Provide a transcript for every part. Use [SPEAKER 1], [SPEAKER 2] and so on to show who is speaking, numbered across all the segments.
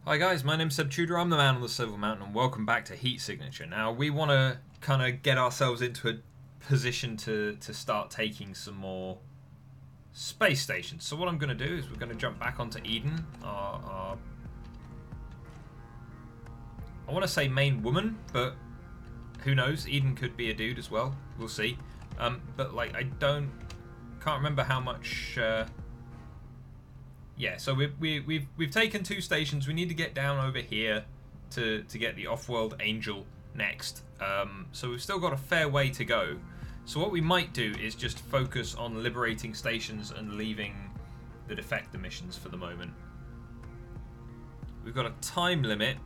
[SPEAKER 1] Hi guys, my name's Seb Tudor, I'm the man on the Silver Mountain, and welcome back to Heat Signature. Now, we want to kind of get ourselves into a position to start taking some more space stations. So what I'm going to do is we're going to jump back onto Eden, I want to say main woman, but who knows, Eden could be a dude as well, we'll see. But like, can't remember how much... Yeah, so we've taken 2 stations. We need to get down over here to get the off-world angel next. So we've still got a fair way to go. So what we might do is just focus on liberating stations and leaving the defector missions for the moment. We've got a time limit.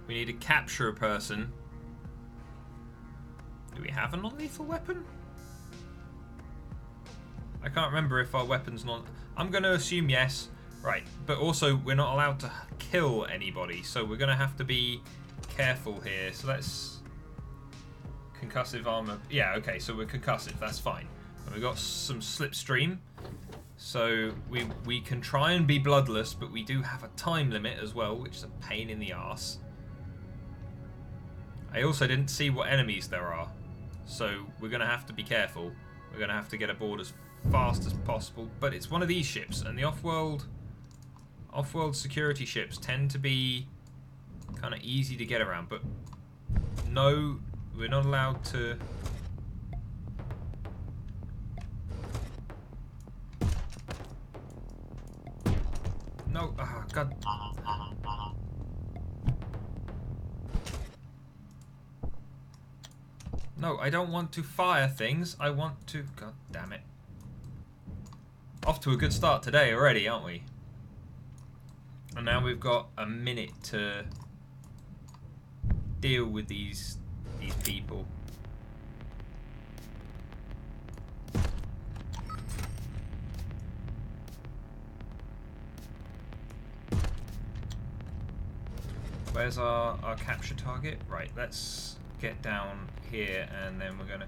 [SPEAKER 1] We need to capture a person. Do we have a non-lethal weapon? I can't remember if our weapon's not... I'm going to assume yes. Right, but also we're not allowed to kill anybody, so we're going to have to be careful here. So let's... Concussive armor. Yeah, okay, so we're concussive. That's fine. And we've got some slipstream. So we can try and be bloodless, but we do have a time limit as well, which is a pain in the arse. I also didn't see what enemies there are. So we're going to have to be careful. We're going to have to get aboard as fast as possible, but it's one of these ships, and the off-world security ships tend to be kind of easy to get around, but no, we're not allowed to... No, oh, God. No, I don't want to fire things, I want to... God damn it. Off to a good start today already, aren't we? And now we've got a minute to deal with these people. Where's our capture target? Right, let's get down here and then we're gonna...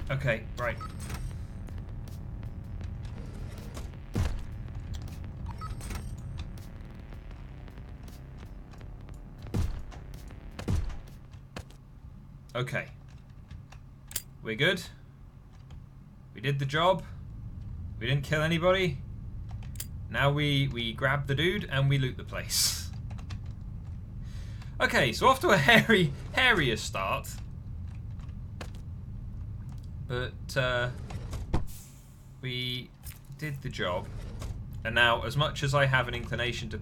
[SPEAKER 1] Okay, right. Okay. We're good. We did the job. We didn't kill anybody. Now we grab the dude and we loot the place. Okay, so off to a hairier start. But we did the job, and now as much as I have an inclination to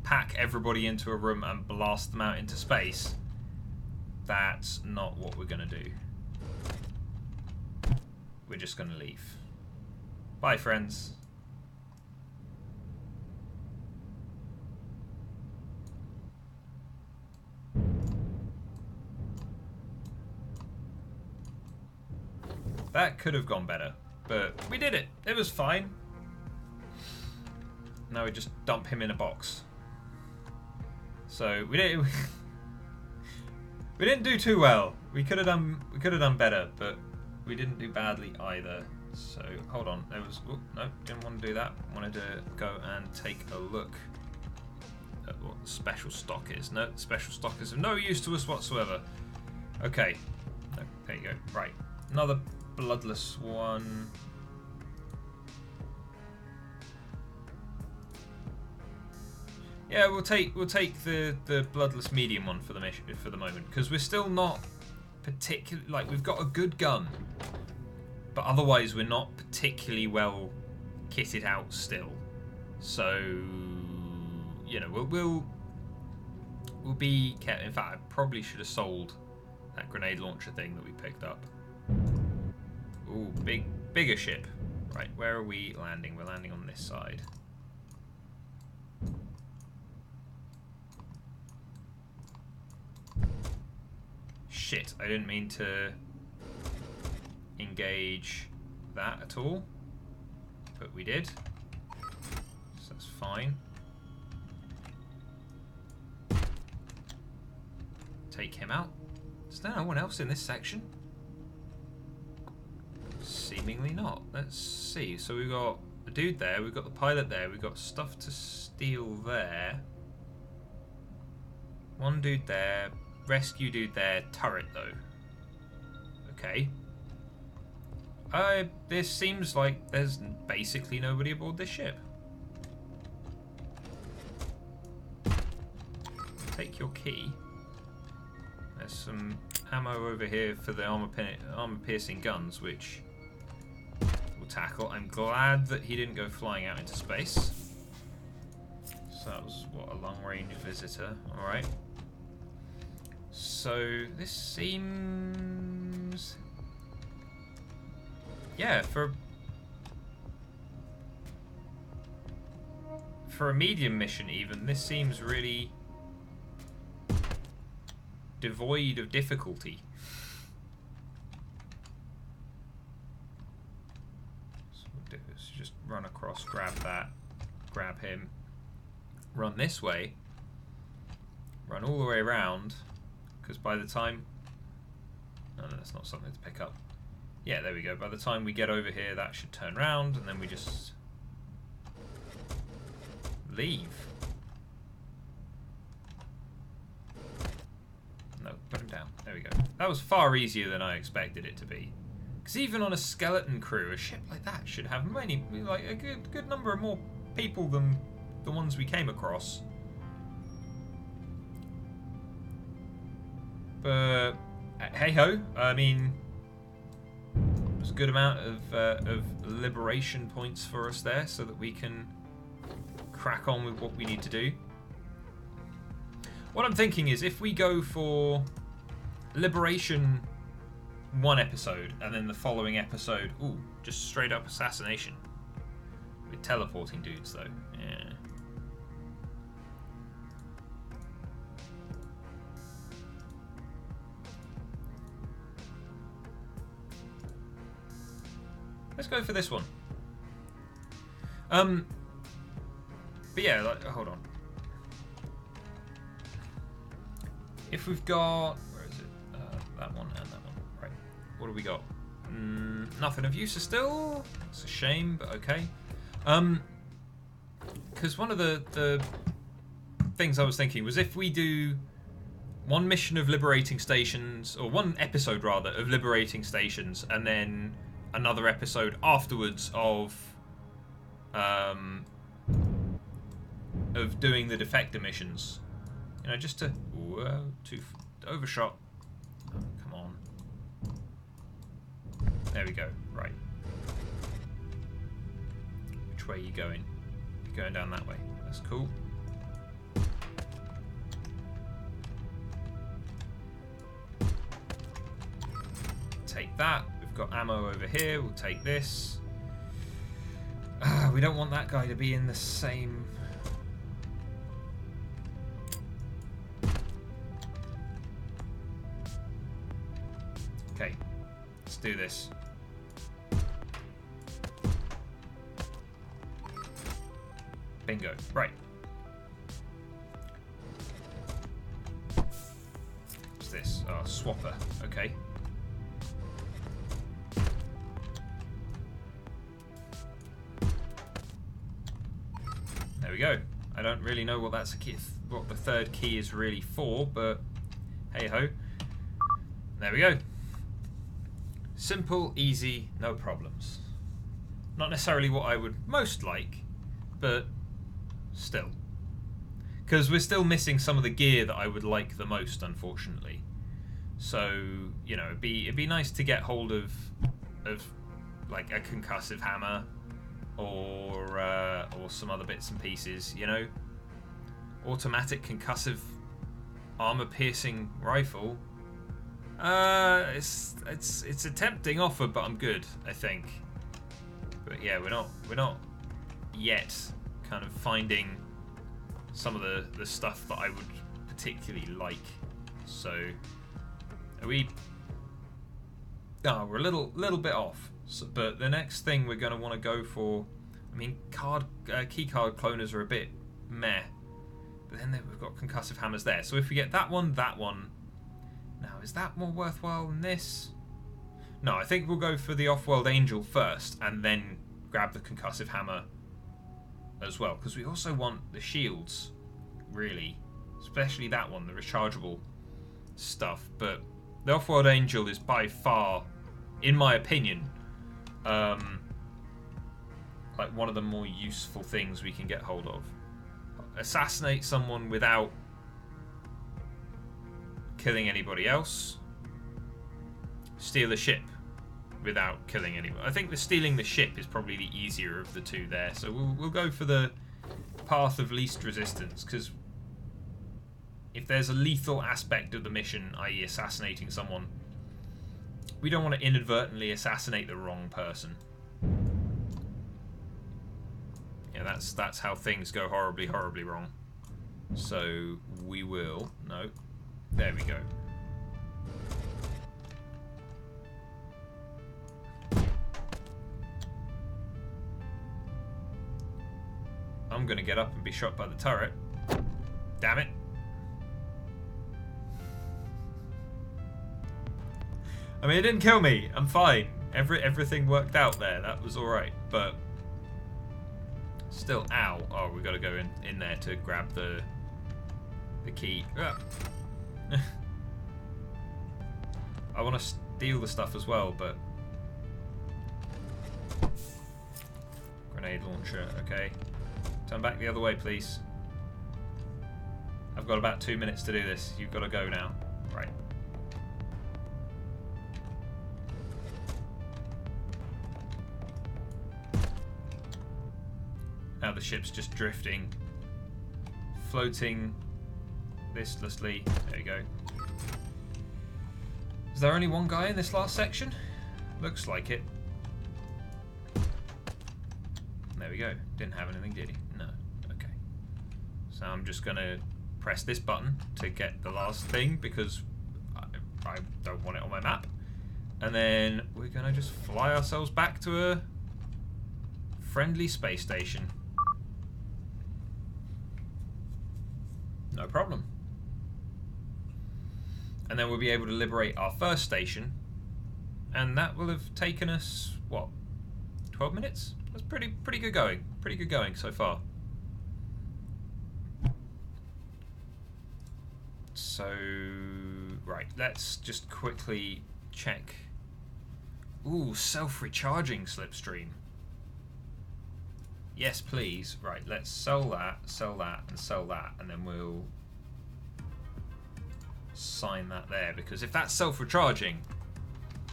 [SPEAKER 1] pack everybody into a room and blast them out into space, that's not what we're going to do. We're just going to leave. Bye, friends. That could have gone better, but we did it. It was fine. Now we just dump him in a box. So we didn't do too well. We could have done better, but we didn't do badly either. So hold on, there was no, didn't want to do that. Wanted to go and take a look at what special stock is. No, special stock is of no use to us whatsoever. Okay, no, there you go. Right, another bloodless one. Yeah, we'll take the bloodless medium one for the mission for the moment, because we're still not particularly, like, we've got a good gun, but otherwise we're not particularly well kitted out still. So you know, we'll be kept. In fact, I probably should have sold that grenade launcher thing that we picked up. Ooh, bigger ship. Right, where are we landing? We're landing on this side. Shit, I didn't mean to engage that at all, but we did, so that's fine. Take him out. Is there no one else in this section? Seemingly not. Let's see. So we've got the dude there, we've got the pilot there, we've got stuff to steal there. One dude there, rescue dude there, turret though. Okay. This seems like there's basically nobody aboard this ship. Take your key. There's some ammo over here for the armor-piercing guns, which we'll tackle. I'm glad that he didn't go flying out into space. So that was, what, a long-range visitor. Alright. So this seems... Yeah, for a medium mission even, this seems really devoid of difficulty. So we'll do is just run across, grab that, grab him, run this way, run all the way around, because by the time... No, that's not something to pick up. Yeah, there we go. By the time we get over here, that should turn around, and then we just leave. No, put him down. There we go. That was far easier than I expected it to be. Because even on a skeleton crew, a ship like that should have like a good number of more people than the ones we came across. But hey ho, I mean, there's a good amount of liberation points for us there, so that we can crack on with what we need to do. What I'm thinking is, if we go for liberation one episode, and then the following episode, ooh, just straight up assassination. With teleporting dudes though, yeah. Let's go for this one. But yeah, like, hold on. If we've got, where is it? That one and that one. Right. What do we got? Nothing of use still. It's a shame, but okay. Because one of the things I was thinking was, if we do one mission of liberating stations, or one episode rather of liberating stations, and then another episode afterwards of doing the defector missions, you know, just to overshot. Oh, come on. There we go. Right. Which way are you going? You're going down that way. That's cool. Take that. We've got ammo over here. We'll take this. We don't want that guy to be in the same... Okay, let's do this. Bingo. Right. What's this? Oh, swapper. Okay. There we go. I don't really know what that's what the third key is really for, but hey ho. There we go. Simple, easy, no problems. Not necessarily what I would most like, but still. Because we're still missing some of the gear that I would like the most, unfortunately. So, you know, it'd be nice to get hold of like a concussive hammer, or some other bits and pieces, you know. Automatic concussive armor-piercing rifle. It's a tempting offer, but I'm good, I think. But yeah, we're not yet kind of finding some of the stuff that I would particularly like. So are we? Oh, we're a little bit off. So, but the next thing we're going to want to go for, I mean, key card cloners are a bit meh. But then we've got concussive hammers there. So if we get that one. Now, is that more worthwhile than this? No, I think we'll go for the Off-World Angel first, and then grab the Concussive Hammer as well, because we also want the shields, really. Especially that one, the rechargeable stuff. But the Off-World Angel is by far, in my opinion, like one of the more useful things we can get hold of. Assassinate someone without killing anybody else. Steal a ship without killing anyone. I think the stealing the ship is probably the easier of the two there. So we'll go for the path of least resistance, because if there's a lethal aspect of the mission, i.e. assassinating someone, we don't want to inadvertently assassinate the wrong person. Yeah, that's how things go horribly, horribly wrong. So we will... No. There we go. I'm going to get up and be shot by the turret. Damn it. I mean, it didn't kill me. I'm fine. Everything worked out there. That was alright. But still, ow. Oh, we've got to go in there to grab the key. I want to steal the stuff as well, but... Grenade launcher, okay. Turn back the other way, please. I've got about 2 minutes to do this. You've got to go now. Right. Now the ship's just drifting. Floating listlessly. There you go. Is there only one guy in this last section? Looks like it. There we go. Didn't have anything, did he? No. Okay. So I'm just going to press this button to get the last thing, because I don't want it on my map. And then we're going to just fly ourselves back to a friendly space station. No problem. And then we'll be able to liberate our first station. And that will have taken us, what, 12 minutes? That's pretty good going. Pretty good going so far. So, right, let's just quickly check. Ooh, self-recharging slipstream. Yes, please. Right, let's sell that, and sell that, and then we'll sign that there, because if that's self-recharging,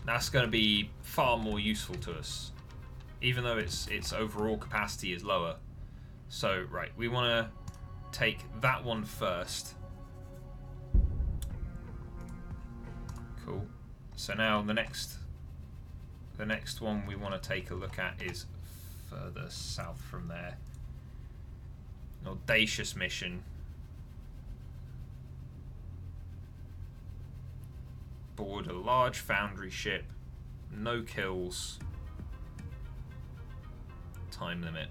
[SPEAKER 1] that's going to be far more useful to us, even though its overall capacity is lower. So, right, we want to take that one first. Cool. So now the next one we want to take a look at is further south from there. An audacious mission. Board a large foundry ship. No kills. Time limit.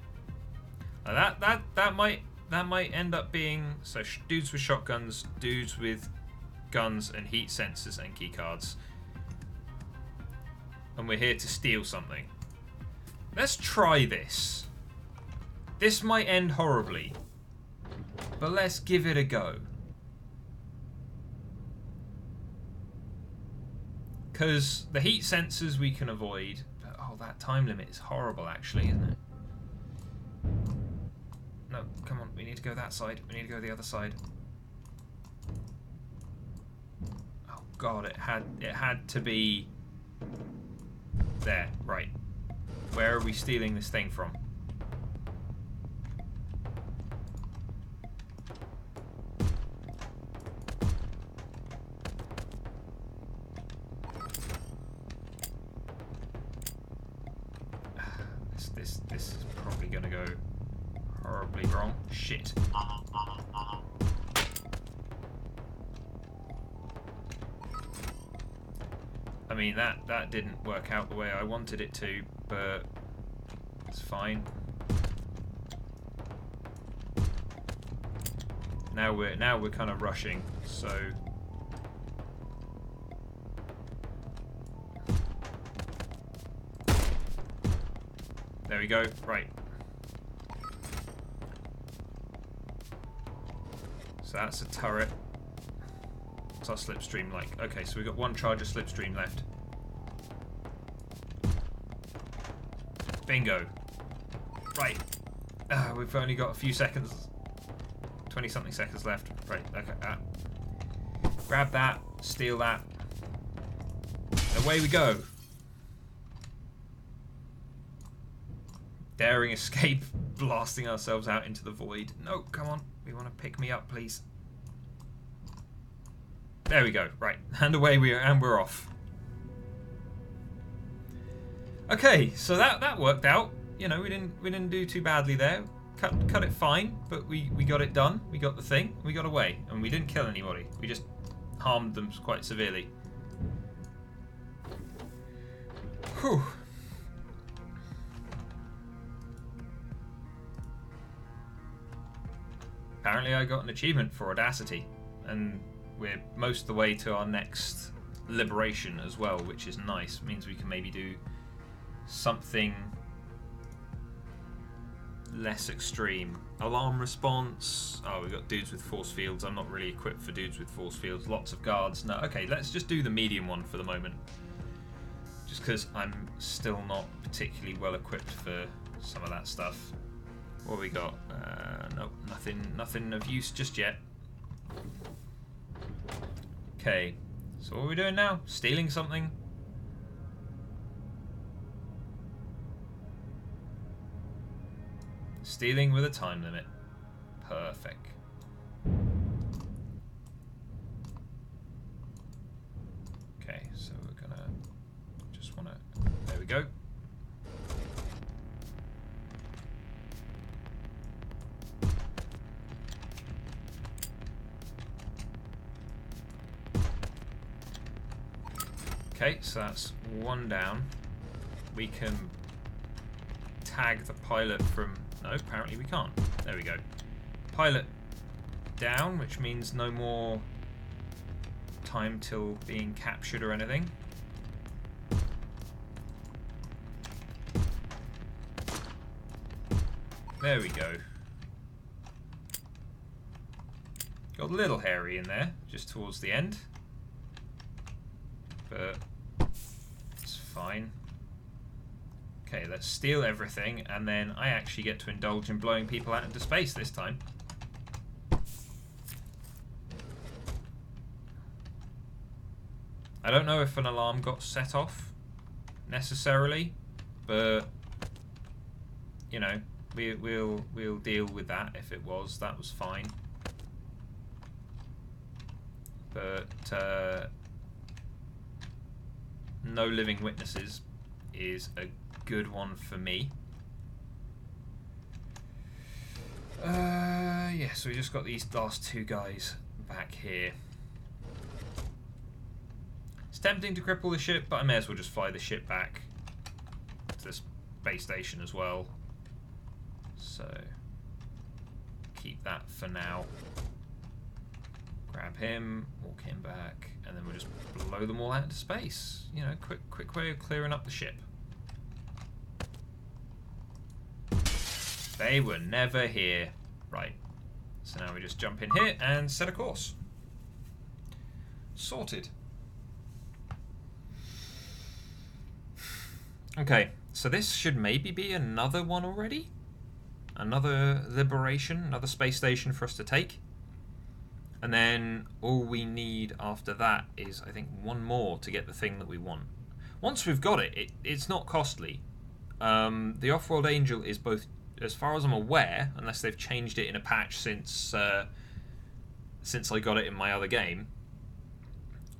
[SPEAKER 1] That might end up being so dudes with shotguns, dudes with guns and heat sensors and keycards. And we're here to steal something. Let's try this. This might end horribly, but let's give it a go. Because the heat sensors we can avoid. But, oh, that time limit is horrible, actually, isn't it? No, come on. We need to go that side. We need to go the other side. Oh God, it had to be there. Right. Where are we stealing this thing from? This is probably gonna go horribly wrong. Shit. I mean, that didn't work out the way I wanted it to, but it's fine. Now we're kind of rushing, so There we go. Right. So that's a turret. What's our slipstream like? Okay, so we've got one charge of slipstream left. Bingo. Right. We've only got a few seconds. 20-something seconds left. Right, okay. Grab that. Steal that. Away we go. Daring escape. Blasting ourselves out into the void. No, come on. We want to pick me up, please. There we go. Right. And away we are, and we're off. Okay, so that worked out. You know, we didn't do too badly there. Cut it fine, but we got it done. We got the thing. We got away, and we didn't kill anybody. We just harmed them quite severely. Whew. Apparently I got an achievement for Audacity, and we're most of the way to our next liberation as well, which is nice. It means we can maybe do something less extreme. Alarm response. Oh, we've got dudes with force fields. I'm not really equipped for dudes with force fields. Lots of guards. No, okay, let's just do the medium one for the moment. Just because I'm still not particularly well equipped for some of that stuff. What have we got? Nope, nothing of use just yet. Okay, so what are we doing now? Stealing something? Stealing with a time limit. Perfect. Okay, so we're gonna just wanna. There we go. Okay, so that's one down. We can tag the pilot from... No, apparently we can't. There we go. Pilot down, which means no more time till being captured or anything. There we go. Got a little hairy in there, just towards the end. But it's fine. Okay, let's steal everything, and then I actually get to indulge in blowing people out into space this time. I don't know if an alarm got set off necessarily, but you know, we'll deal with that if it was. That was fine. But no living witnesses is a good one for me. Yeah, so we just got these last two guys back here. It's tempting to cripple the ship, but I may as well just fly the ship back to the space station as well. So keep that for now. Grab him, walk him back, and then we'll just blow them all out into space. You know, quick way of clearing up the ship. They were never here. Right. So now we just jump in here and set a course. Sorted. Okay, so this should maybe be another one already. Another liberation, another space station for us to take. And then all we need after that is, I think, one more to get the thing that we want. Once we've got it, it's not costly. The Off-World Angel is both, as far as I'm aware, unless they've changed it in a patch since I got it in my other game,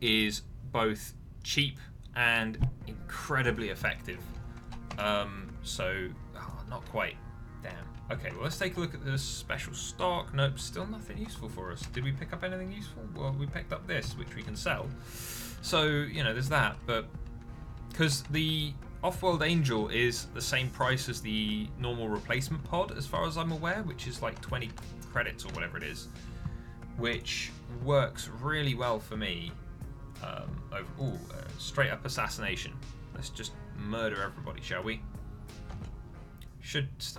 [SPEAKER 1] is both cheap and incredibly effective. So, not quite. Damn. Okay, well, let's take a look at the special stock. Nope, still nothing useful for us. Did we pick up anything useful? Well, we picked up this, which we can sell. So, you know, there's that. But because the Off-World Angel is the same price as the normal replacement pod, as far as I'm aware, which is like 20 credits or whatever it is, which works really well for me. Straight up assassination. Let's just murder everybody, shall we?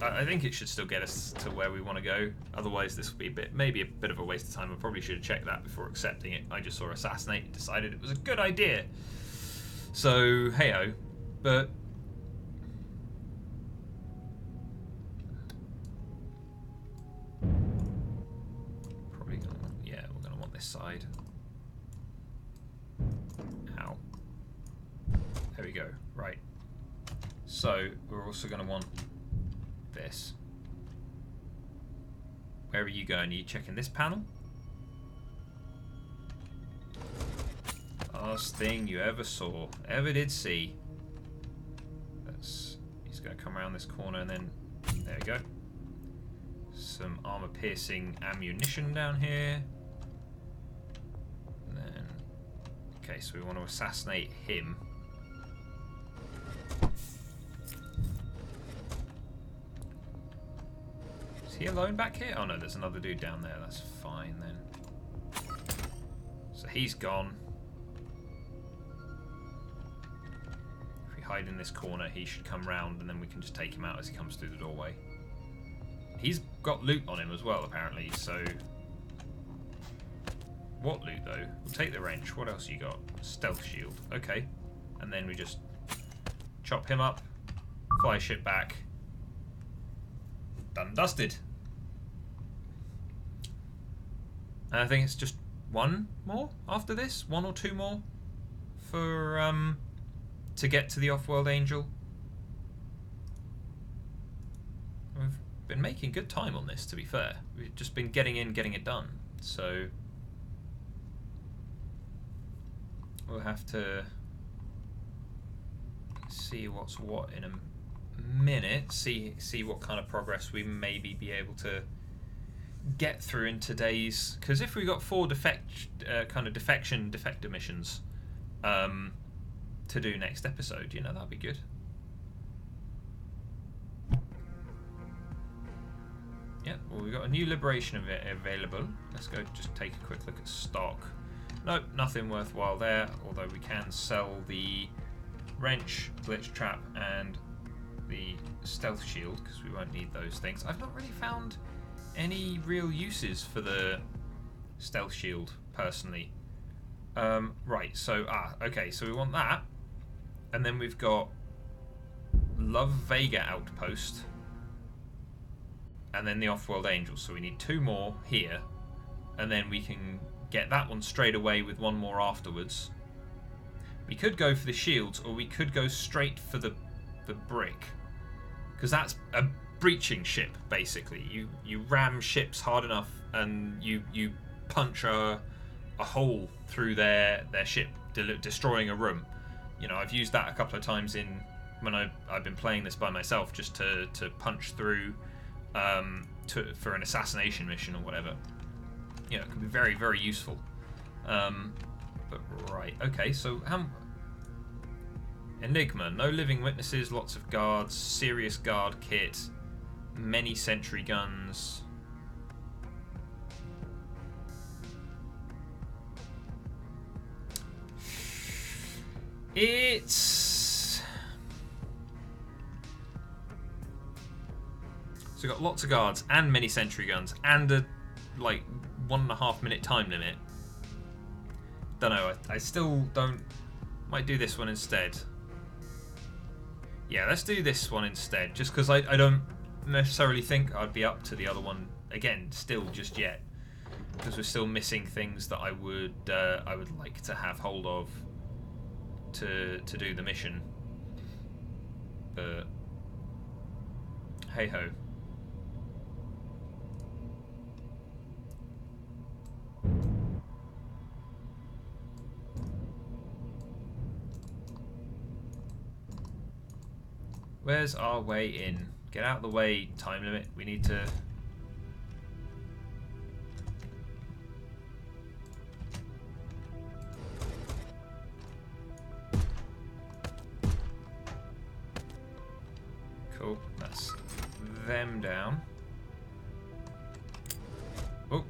[SPEAKER 1] I think it should still get us to where we want to go. Otherwise, this will be maybe a bit of a waste of time. I probably should have checked that before accepting it. I just saw assassinate and decided it was a good idea. So hey-ho, but probably gonna want, yeah, we're gonna want this side. Ow. There we go. Right. So we're also gonna want this. Where are you going? Are you checking this panel? Last thing you ever saw, ever did see. He's going to come around this corner and then there we go. Some armor-piercing ammunition down here. And then, okay, so we want to assassinate him. Is he alone back here? Oh no, there's another dude down there. That's fine then. So he's gone. If we hide in this corner, he should come round and then we can just take him out as he comes through the doorway. He's got loot on him as well, apparently, so... What loot, though? We'll take the wrench. What else you got? Stealth shield. Okay. And then we just chop him up, fly ship back. Done and dusted. And I think it's just one more after this, one or two more for to get to the off-world angel. We've been making good time on this, to be fair. We've just been getting it done. So we'll have to see what's what in a minute, see what kind of progress we maybe be able to get through in today's, because if we got 4 defector missions to do next episode, you know, that'd be good. Yeah, well, we've got a new liberation of it available. Let's go just take a quick look at stock. Nope, nothing worthwhile there, although we can sell the wrench, glitch trap, and the stealth shield, because we won't need those things. I've not really found any real uses for the stealth shield, personally. Right, so, okay, so we want that. And then we've got Love Vega Outpost. And then the Off-World Angel. So we need 2 more here. And then we can get that one straight away with 1 more afterwards. We could go for the shields, or we could go straight for the brick. Because that's a breaching ship, basically. You ram ships hard enough and you punch a hole through their ship, destroying a room. You know, I've used that a couple of times when I've been playing this by myself, just to punch through for an assassination mission or whatever. You know, it can be very, very useful. But right, okay, so Enigma, no living witnesses, lots of guards, serious guard kit, many sentry guns. So we've got lots of guards and many sentry guns and a 1.5 minute time limit. Don't know, I still don't... Might do this one instead. Yeah, let's do this one instead, just because I don't necessarily think I'd be up to the other one again, still just yet, because we're still missing things that I would like to have hold of to do the mission. But hey ho. Where's our way in? Get out of the way, time limit. We need to... Cool, that's them down. Oh.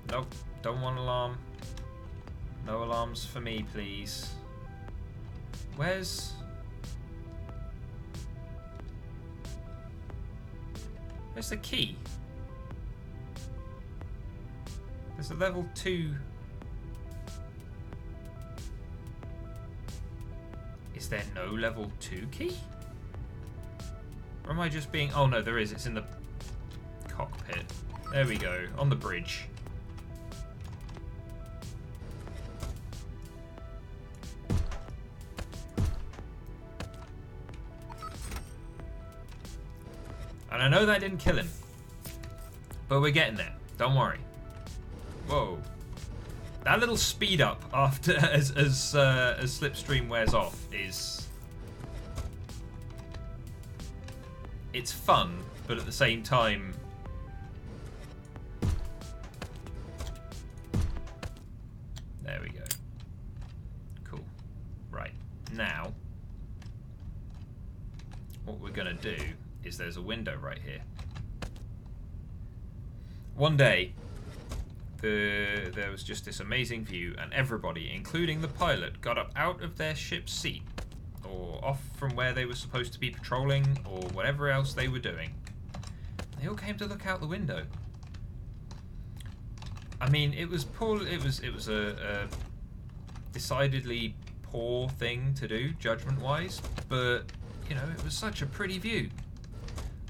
[SPEAKER 1] Nope, don't want alarm. No alarms for me, please. Where's the key? There's a level 2. Is there no level 2 key? Or am I just being... Oh no, there is. It's in the cockpit. There we go. On the bridge. And I know that didn't kill him. But we're getting there. Don't worry. Whoa. That little speed up after as Slipstream wears off is... It's fun, but at the same time... There we go. Cool. Right. Now, what we're going to do is there's a window right here. One day, there was just this amazing view, and everybody, including the pilot, got up out of their ship's seat, or off from where they were supposed to be patrolling, or whatever else they were doing. They all came to look out the window. I mean, it was poor. It was a decidedly poor thing to do, judgment-wise, but you know, it was such a pretty view.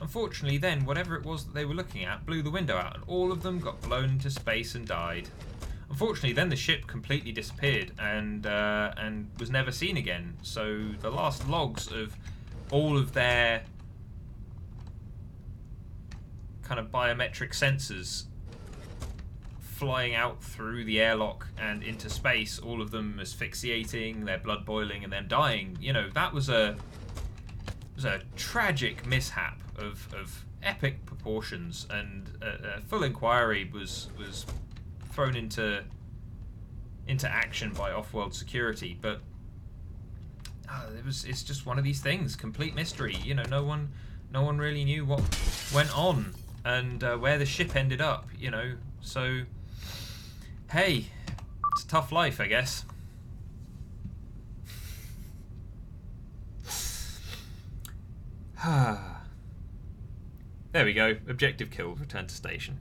[SPEAKER 1] Unfortunately, then, whatever it was that they were looking at blew the window out, and all of them got blown into space and died. Unfortunately, then the ship completely disappeared and was never seen again. So the last logs of all of their kind of biometric sensors flying out through the airlock and into space, all of them asphyxiating, their blood boiling, and then dying. You know, that was a tragic mishap of epic proportions, and a full inquiry was thrown into action by off-world security. But it's just one of these things, complete mystery. You know, no one really knew what went on and where the ship ended up. You know, so hey, it's a tough life, I guess. There we go. Objective killed. Return to station.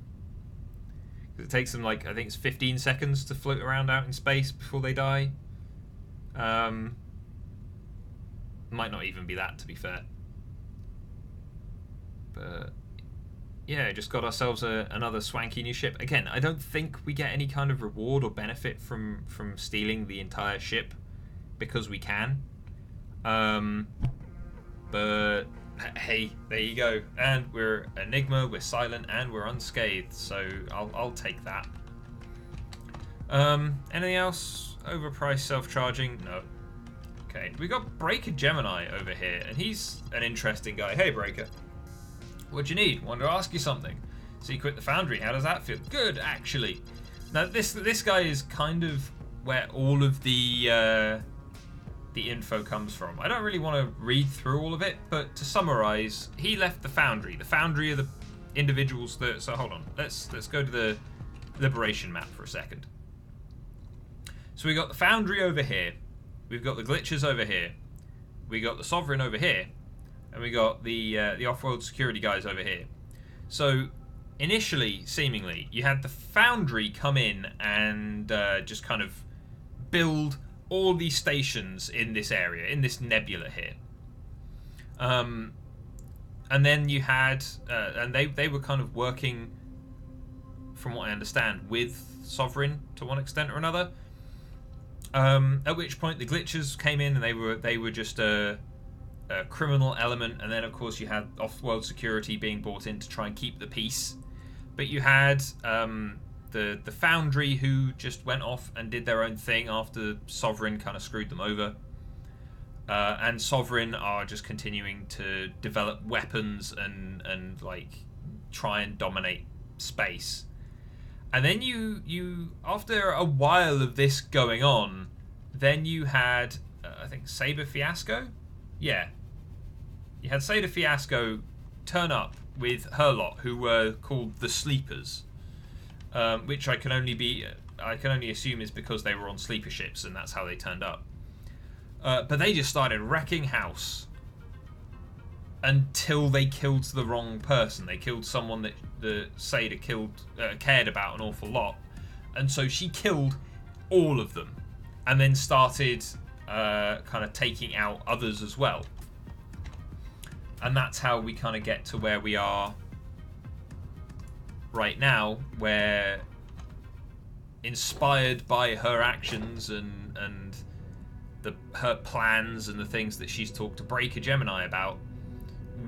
[SPEAKER 1] It takes them, like, I think it's 15 seconds to float around out in space before they die. Might not even be that, to be fair. But yeah, just got ourselves another swanky new ship. Again, I don't think we get any kind of reward or benefit from stealing the entire ship, because we can. But hey, there you go. And we're Enigma, we're silent, and we're unscathed, so I'll take that. Anything else? Overpriced self-charging? No. Okay, we got Breaker Gemini over here, and he's an interesting guy. Hey, Breaker. What do you need? Want to ask you something. So you quit the Foundry. How does that feel? Good, actually. Now, this guy is kind of where all of the info comes from. I don't really want to read through all of it, but to summarize, he left the Foundry. The Foundry are the individuals that... So hold on, let's go to the Liberation map for a second. So we got the Foundry over here, we've got the Glitchers over here, we got the Sovereign over here, and we got the off-world security guys over here. So initially, seemingly, you had the Foundry come in and just kind of build all these stations in this area, in this nebula here. And then you had, and they were kind of working, from what I understand, with Sovereign to one extent or another. At which point the Glitchers came in, and they were just a criminal element, and then of course you had off-world security being brought in to try and keep the peace. But you had the Foundry, who just went off and did their own thing after Sovereign kind of screwed them over. And Sovereign are just continuing to develop weapons and like try and dominate space. And then you after a while of this going on, then you had I think Saber Fiasco? Yeah. You had Saber Fiasco turn up with her lot, who were called the Sleepers. which I can only assume is because they were on sleeper ships and that's how they turned up. But they just started wrecking house until they killed the wrong person. They killed someone that the Satyr cared about an awful lot, and so she killed all of them, and then started kind of taking out others as well. And that's how we kind of get to where we are right now, where, inspired by her actions and her plans and the things that she's talked to Breaker Gemini about,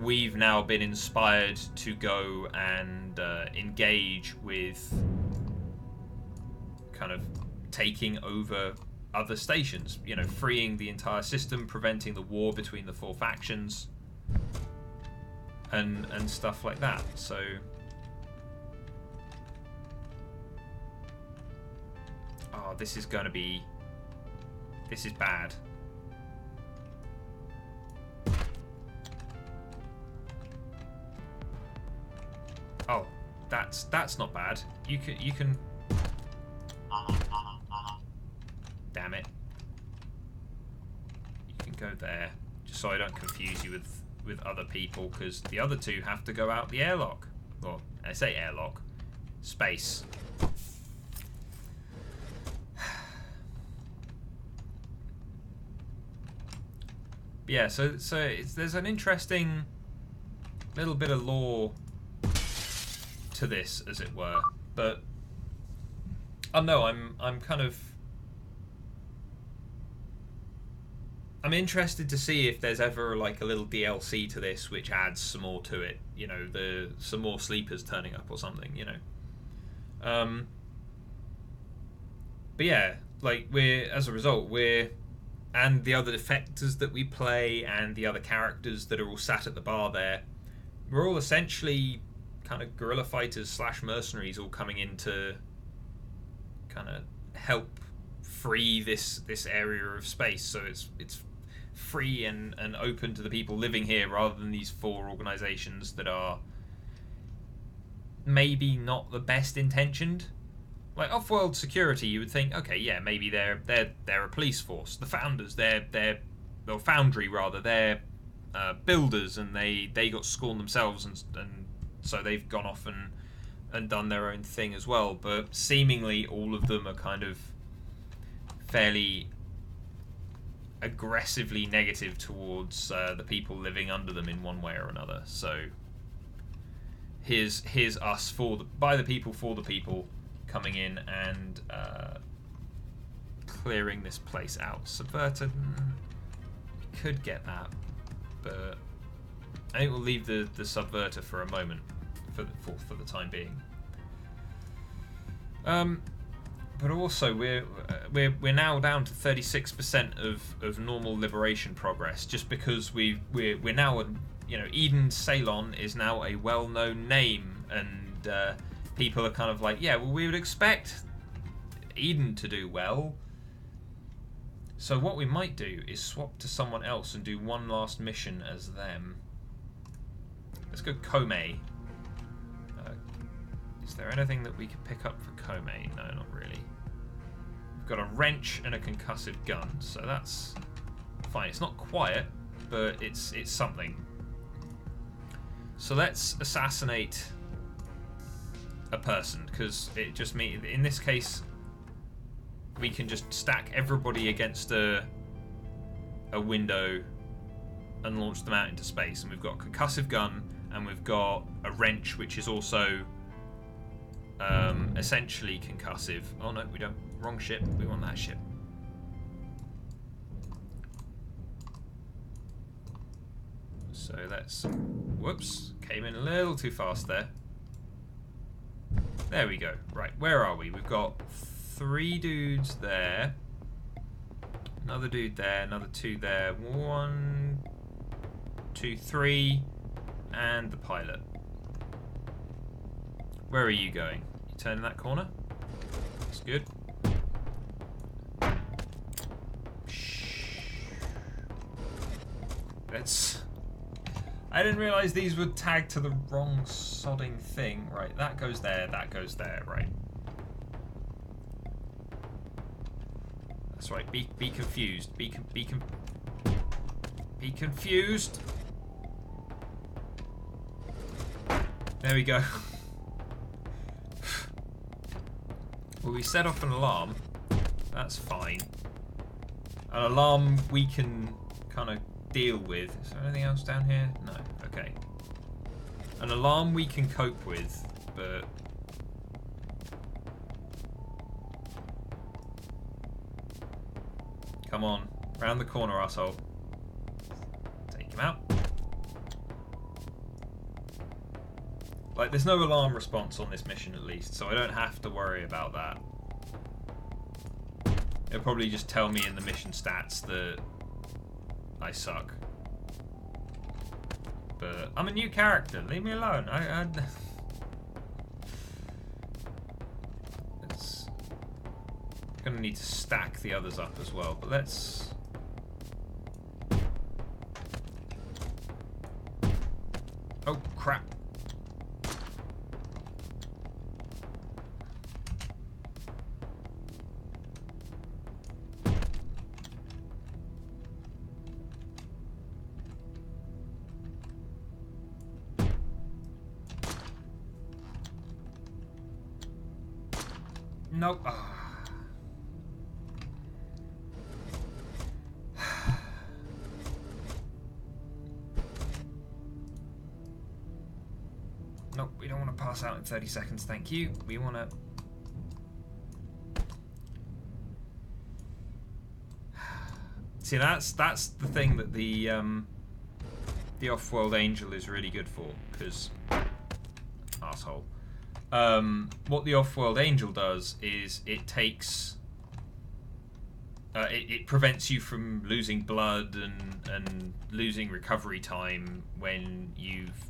[SPEAKER 1] we've now been inspired to go and engage with kind of taking over other stations, you know, freeing the entire system, preventing the war between the 4 factions, and stuff like that. So this is bad. Oh, that's not bad. You can. Damn it. You can go there, just so I don't confuse you with other people, because the other 2 have to go out the airlock. Well, I say airlock, space. Yeah, so there's an interesting little bit of lore to this, as it were, but no, I'm kind of, I'm interested to see if there's ever like a little DLC to this which adds some more to it, you know, some more sleepers turning up or something, you know. But yeah, like as a result, and the other defectors that we play and the other characters that are all sat at the bar there, we're all essentially kind of guerrilla fighters / mercenaries, all coming in to kind of help free this area of space, so it's free and open to the people living here, rather than these 4 organizations that are maybe not the best intentioned. Like off-world security, you would think, okay, yeah, maybe they're a police force. The founders, they're foundry rather, they're builders, and they got scorned themselves, and so they've gone off and done their own thing as well. But seemingly all of them are kind of fairly aggressively negative towards the people living under them in one way or another. So here's us by the people for the people, coming in and clearing this place out. Subverter, could get that, but I think we'll leave the subverter for a moment, for the time being. But also we're now down to 36% of normal liberation progress, just because we're now, you know, Eden Ceylon is now a well-known name, and people are kind of like, yeah, well, we would expect Eden to do well. So what we might do is swap to someone else and do one last mission as them. Let's go Kome. Is there anything that we could pick up for Kome? No, not really. We've got a wrench and a concussive gun, so that's fine. It's not quiet, but it's something. So let's assassinate a person, because it just means, in this case, we can just stack everybody against a window and launch them out into space. And we've got a concussive gun, and we've got a wrench, which is also essentially concussive. Oh no, we don't. Wrong ship. We want that ship. So let's. Whoops. Came in a little too fast there. There we go. Right, where are we? We've got 3 dudes there. Another dude there. Another 2 there. 1, 2, 3. And the pilot. Where are you going? You turning that corner? That's good. Let's... I didn't realise these would tag to the wrong sodding thing. Right, that goes there, right. That's right. Be confused. Be confused. There we go. Well, we set off an alarm. That's fine. An alarm we can kind of deal with. Is there anything else down here? No. Okay. An alarm we can cope with, but... Come on. Round the corner, arsehole. Take him out. Like, there's no alarm response on this mission, at least, so I don't have to worry about that. It'll probably just tell me in the mission stats that I suck. But I'm a new character. Leave me alone. It's gonna need to stack the others up as well. But let's. Oh crap! Nope. Oh. Nope, we don't want to pass out in 30 seconds, thank you. We want to... See, that's the thing that the Off-World Angel is really good for, because... Arsehole. What the Off-World Angel does is it takes... it prevents you from losing blood and losing recovery time when you've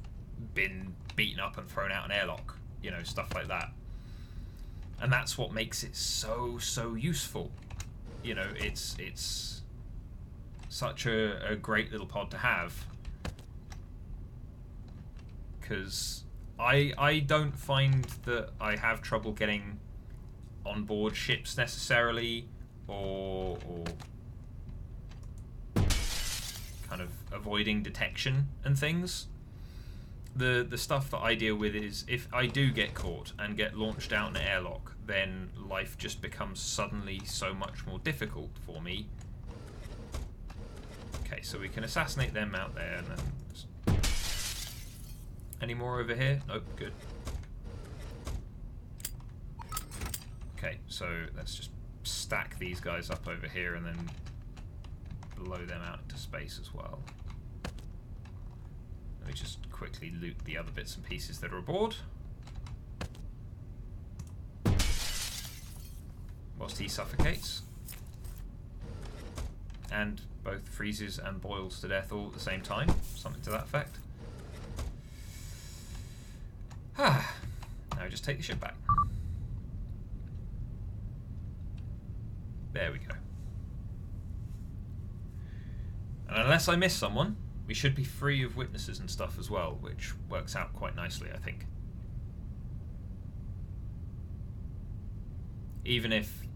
[SPEAKER 1] been beaten up and thrown out an airlock. You know, stuff like that. And that's what makes it so useful. You know, it's such a great little pod to have. Because... I don't find that I have trouble getting on board ships necessarily, or kind of avoiding detection and things. The stuff that I deal with is if I do get caught and get launched out in an airlock, then life just becomes suddenly so much more difficult for me. Okay, so we can assassinate them out there and then... Any more over here? Nope, good. Okay, so let's just stack these guys up over here and then blow them out into space as well. Let me just quickly loot the other bits and pieces that are aboard. Whilst he suffocates. And both freezes and boils to death all at the same time. Something to that effect. Now just take the ship back. There we go. And unless I miss someone, we should be free of witnesses and stuff as well, which works out quite nicely, I think. Even if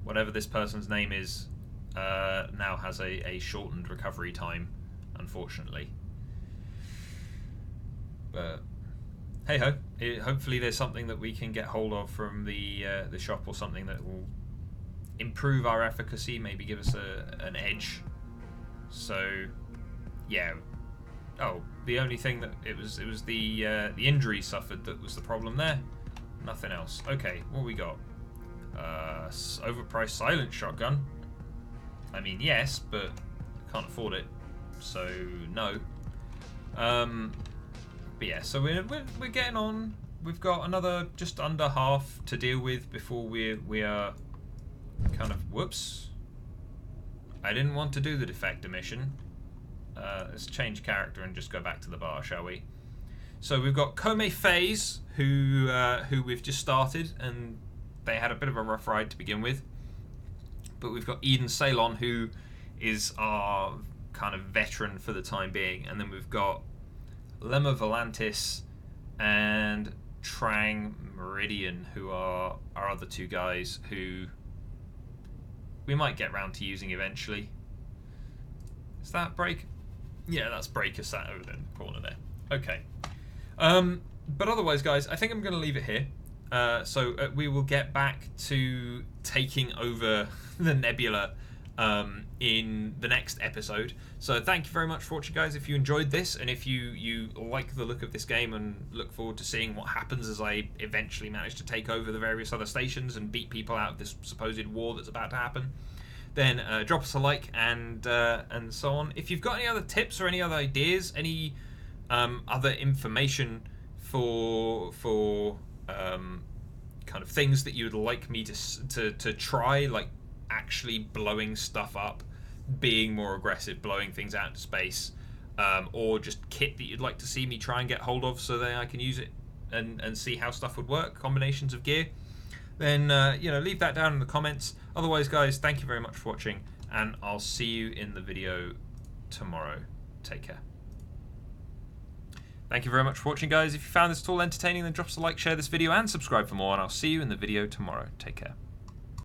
[SPEAKER 1] whatever this person's name is now has a shortened recovery time, unfortunately. But hey ho! Hopefully, there's something that we can get hold of from the shop or something that will improve our efficacy, maybe give us an edge. So, yeah. Oh, the only thing that it was the injury suffered that was the problem there. Nothing else. Okay, what we got? Overpriced silent shotgun. I mean, yes, but I can't afford it, so no. But yeah, so we're getting on. We've got another just under half to deal with before we are kind of... Whoops. I didn't want to do the defector mission. Let's change character and just go back to the bar, shall we? So we've got Kome FaZe, who we've just started, and they had a bit of a rough ride to begin with. But we've got Eden Ceylon, who is our kind of veteran for the time being, and then we've got Lemma Volantis and Trang Meridian, who are our other two guys who we might get round to using eventually. Is that break? Yeah, that's breaker sat over in the corner there. Okay. But otherwise, guys, I think I'm going to leave it here. So we will get back to taking over the nebula in the next episode. So thank you very much for watching, guys. If you enjoyed this, and if you like the look of this game and look forward to seeing what happens as I eventually manage to take over the various other stations and beat people out of this supposed war that's about to happen, then drop us a like and so on. If you've got any other tips or any other ideas, any other information for kind of things that you'd like me to try, like actually blowing stuff up, being more aggressive, blowing things out into space, or just kit that you'd like to see me try and get hold of so that I can use it and see how stuff would work, combinations of gear, then leave that down in the comments. Otherwise, guys, thank you very much for watching, and I'll see you in the video tomorrow. Take care. Thank you very much for watching, guys. If you found this at all entertaining, then drop us a like, share this video, and subscribe for more, and I'll see you in the video tomorrow. Take care.